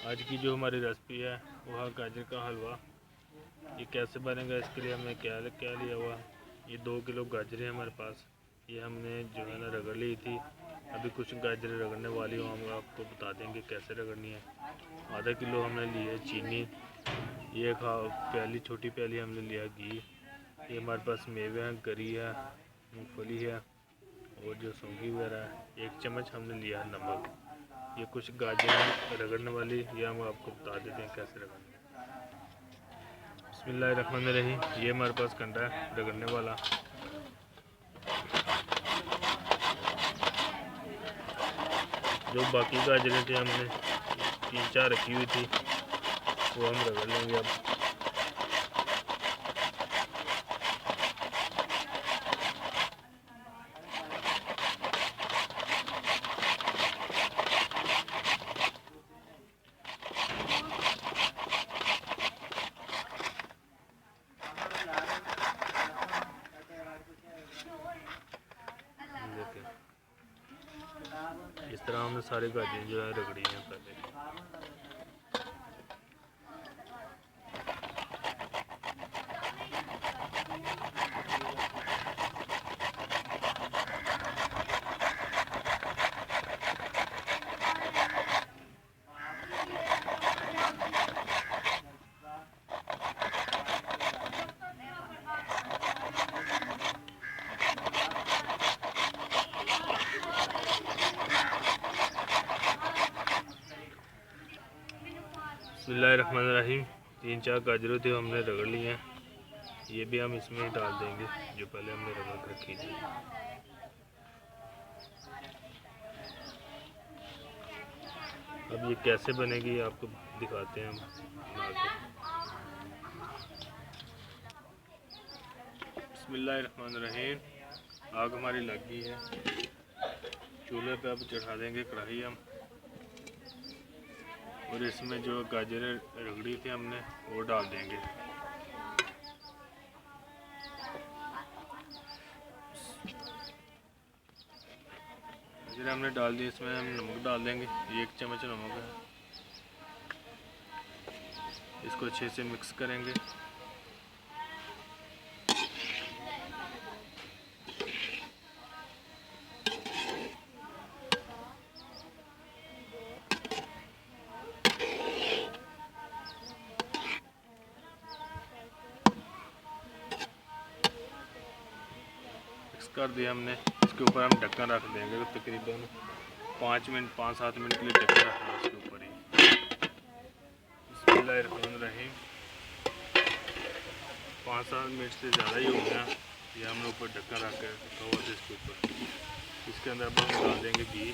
आज की जो हमारी रेसिपी है वो है गाजर का हलवा। ये कैसे बनेगा इसके लिए हमने क्या लिया हुआ। ये 2 किलो गाजरें हैं हमारे पास। ये हमने जो है ना रगड़ ली थी। अभी कुछ गाजरें रगड़ने वाली हो, हम आपको बता देंगे कैसे रगड़नी है। आधा किलो हमने ली है चीनी। ये प्याली छोटी प्याली हमने लिया घी। ये हमारे पास मेवे हैं, गरी है, मूँगफली है और जो सौंगी वगैरह है। 1 चम्मच हमने लिया है नमक। ये कुछ गाजर रगड़ने वाली, ये हम आपको बता देते हैं कैसे रगड़ना है। बिस्मिल्लाहिर्रहमानिर्रहीम। ये हमारे पास कंडा है रगड़ने वाला। जो बाकी गाजरें थे हमने 3-4 रखी हुई थी वो हम रगड़ लेंगे अब। इस तरह हमने सारे गाजर जो है रगड़ी हैं पहले। बिस्मिल्लाहिर्रहमानिर्रहीम। 3-4 गाजरों थे हमने रगड़ लिए हैं। ये भी हम इसमें ही डाल देंगे जो पहले हमने रगड़ कर रखी थी। अब ये कैसे बनेगी आपको दिखाते हैं हम बना के। बिस्मिल्लाहिर्रहमानिर्रहीम। आग हमारी लग गई है। चूल्हे पे अब चढ़ा देंगे कढ़ाई हम, और इसमें जो गाजरें रगड़ी थी हमने वो डाल देंगे। गाजरें हमने डाल दी। इसमें हम नमक डाल देंगे। 1 चम्मच नमक है। इसको अच्छे से मिक्स करेंगे। कर दिया हमने। इसके ऊपर हम ढक्कन रख देंगे। तो तकरीबन 5-7 मिनट के लिए ढक्कन रखना है इसके ऊपर ही। बिस्मिल्लाहिर्रहमानिर्रहीम। 5-7 मिनट से ज़्यादा ही हो गया। ये हमने ऊपर ढक्कन रख कर रखा हुआ था इसके ऊपर। इसके अंदर अब हम डाल देंगे घी।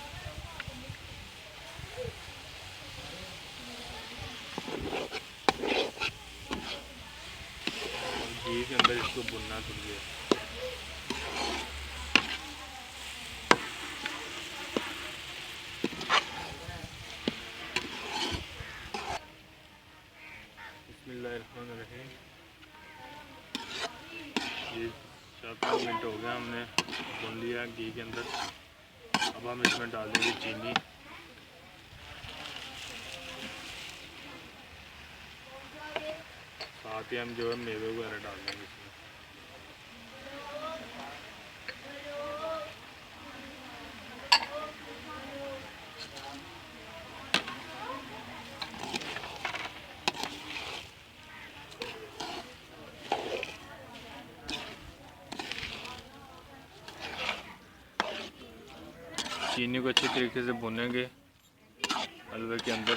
घी के अंदर इसको भुनना थोड़ी देर। बिस्मिल्लाहिर्रहमानिर्रहीम। ये 7-8 मिनट हो गया हमने भून लिया घी के अंदर। अब हम इसमें डाल देंगे चीनी। साथ ही हम जो है मेवे वगैरह डाल देंगे इसमें। चीनी को अच्छी तरीके से भूनेंगे हलवे के अंदर।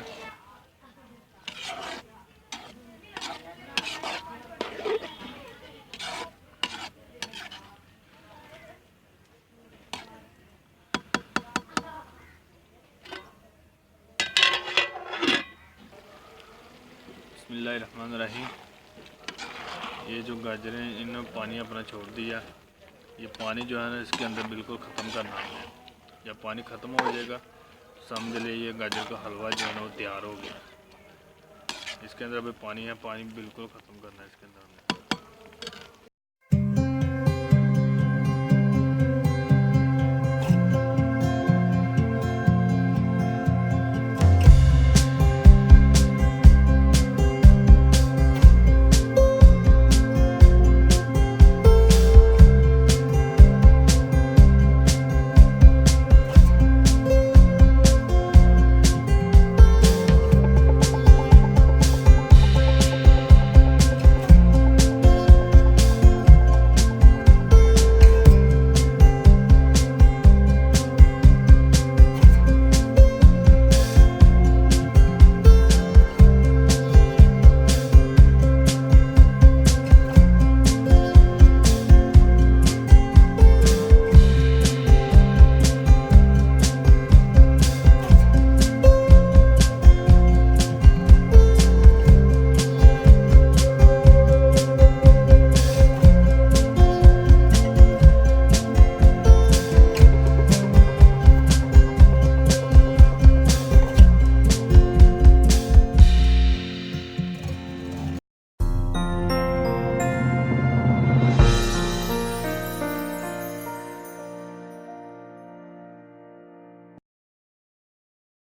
बिस्मिल्लाहिर्रहमानिर्रहीम। ये जो गाजरें हैं इन्होंने पानी अपना छोड़ दिया। ये पानी जो है ना इसके अंदर बिल्कुल ख़त्म करना है। जब पानी ख़त्म हो जाएगा समझ ले ये गाजर का हलवा जो है ना वो तैयार हो गया। इसके अंदर अभी पानी है, पानी बिल्कुल ख़त्म करना है इसके अंदर हमने।